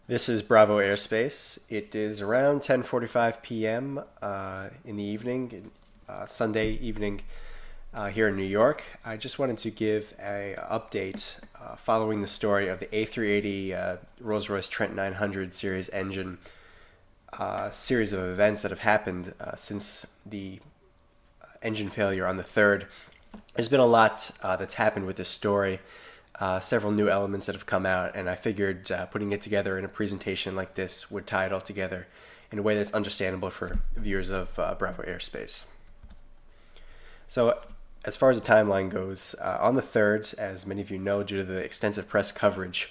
This is Bravo Airspace. It is around 10:45 p.m. In the evening, Sunday evening here in New York. I just wanted to give an update following the story of the A380 Rolls-Royce Trent 900 series engine series of events that have happened since the engine failure on the 3rd. There's been a lot that's happened with this story. Several new elements that have come out, and I figured putting it together in a presentation like this would tie it all together in a way that's understandable for viewers of Bravo Airspace. So as far as the timeline goes, on the 3rd, as many of you know, due to the extensive press coverage,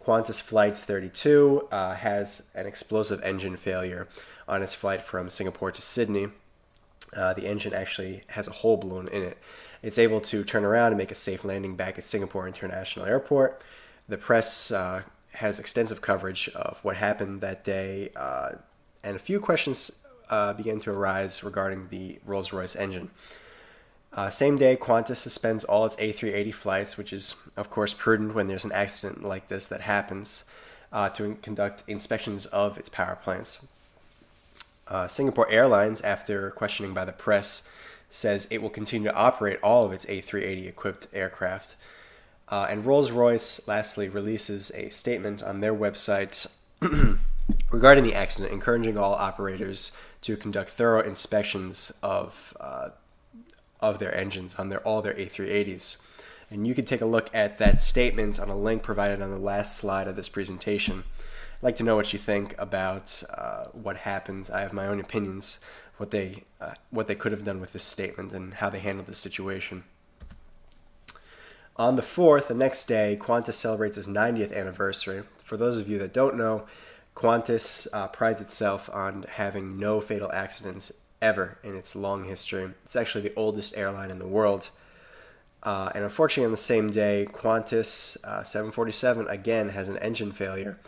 Qantas Flight 32 has an explosive engine failure on its flight from Singapore to Sydney. The engine actually has a hole blown in it. It's able to turn around and make a safe landing back at Singapore International Airport. The press has extensive coverage of what happened that day, and a few questions began to arise regarding the Rolls-Royce engine. Same day, Qantas suspends all its A380 flights, which is, of course, prudent when there's an accident like this that happens, to conduct inspections of its power plants. Singapore Airlines, after questioning by the press, says it will continue to operate all of its A380 equipped aircraft. And Rolls-Royce, lastly, releases a statement on their website regarding the accident, encouraging all operators to conduct thorough inspections of their engines on all their A380s. And you can take a look at that statement on a link provided on the last slide of this presentation. I'd like to know what you think about what happened. I have my own opinions, what they could have done with this statement and how they handled the situation. On the 4th, the next day, Qantas celebrates its 90th anniversary. For those of you that don't know, Qantas prides itself on having no fatal accidents ever in its long history. It's actually the oldest airline in the world. And unfortunately, on the same day, Qantas 747 again has an engine failure.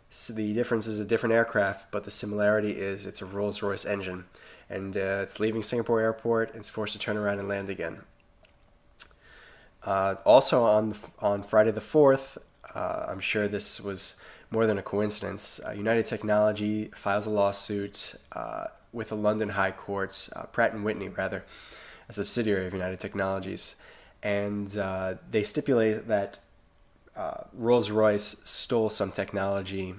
So the difference is a different aircraft, but the similarity is it's a Rolls-Royce engine. And it's leaving Singapore Airport, and it's forced to turn around and land again. Also on Friday the 4th, I'm sure this was more than a coincidence, United Technology files a lawsuit with the London High Court, Pratt & Whitney rather, a subsidiary of United Technologies. And they stipulate that Rolls-Royce stole some technology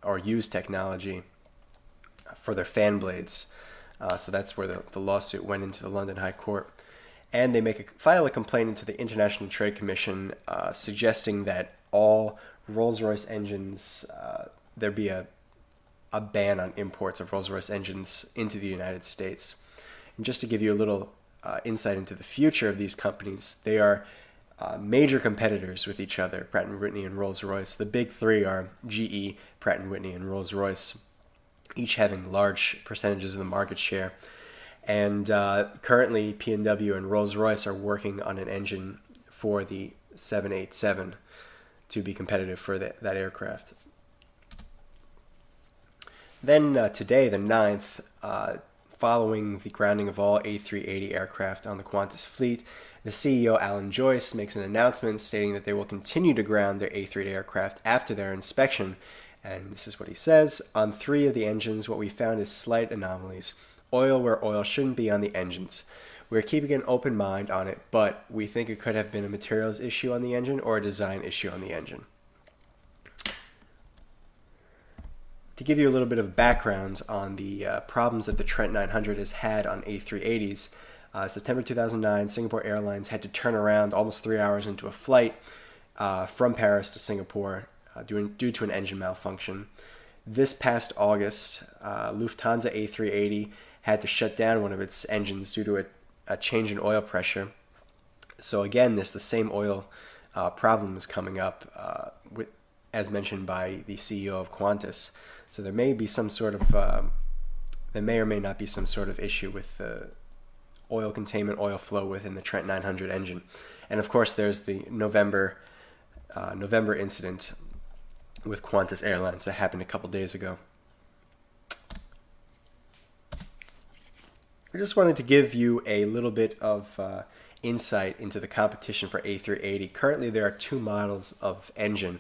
or used technology for their fan blades. So that's where the lawsuit went into the London High Court. And they file a complaint into the International Trade Commission suggesting that all Rolls-Royce engines, there be a ban on imports of Rolls-Royce engines into the United States. And just to give you a little insight into the future of these companies, they are major competitors with each other, Pratt & Whitney and Rolls-Royce. The big three are GE, Pratt & Whitney, and Rolls-Royce, each having large percentages of the market share. And currently, P&W and Rolls-Royce are working on an engine for the 787 to be competitive for that aircraft. Then today, the 9th, following the grounding of all A380 aircraft on the Qantas fleet, the CEO, Alan Joyce, makes an announcement stating that they will continue to ground their A380 aircraft after their inspection. And this is what he says: on 3 of the engines, what we found is slight anomalies. Oil where oil shouldn't be on the engines. We're keeping an open mind on it, but we think it could have been a materials issue on the engine or a design issue on the engine. To give you a little bit of background on the problems that the Trent 900 has had on A380s, September 2009, Singapore Airlines had to turn around almost 3 hours into a flight from Paris to Singapore due to an engine malfunction. This past August, Lufthansa A380 had to shut down one of its engines due to a change in oil pressure. So again, the same oil problem is coming up, as mentioned by the CEO of Qantas. So there may be some sort of, there may or may not be some sort of issue with the oil containment, oil flow within the Trent 900 engine. And of course, there's the November incident with Qantas Airlines that happened a couple days ago. I just wanted to give you a little bit of insight into the competition for A380. Currently, there are 2 models of engine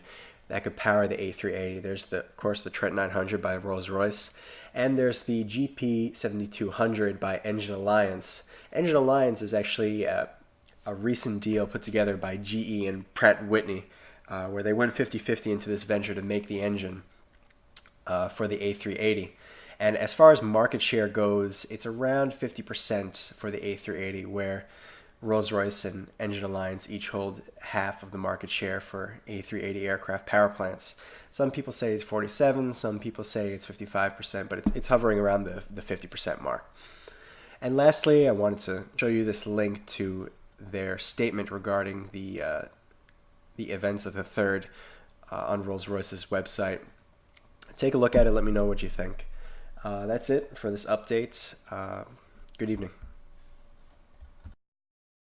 that could power the A380. There's, of course, the Trent 900 by Rolls-Royce, and there's the GP7200 by Engine Alliance. Engine Alliance is actually a recent deal put together by GE and Pratt & Whitney, where they went 50-50 into this venture to make the engine for the A380. And as far as market share goes, it's around 50% for the A380, where Rolls-Royce and Engine Alliance each hold half of the market share for A380 aircraft power plants. Some people say it's 47, some people say it's 55%, but it's hovering around the 50% mark. And lastly, I wanted to show you this link to their statement regarding the events of the 3rd on Rolls-Royce's website. Take a look at it, let me know what you think. That's it for this update. Good evening.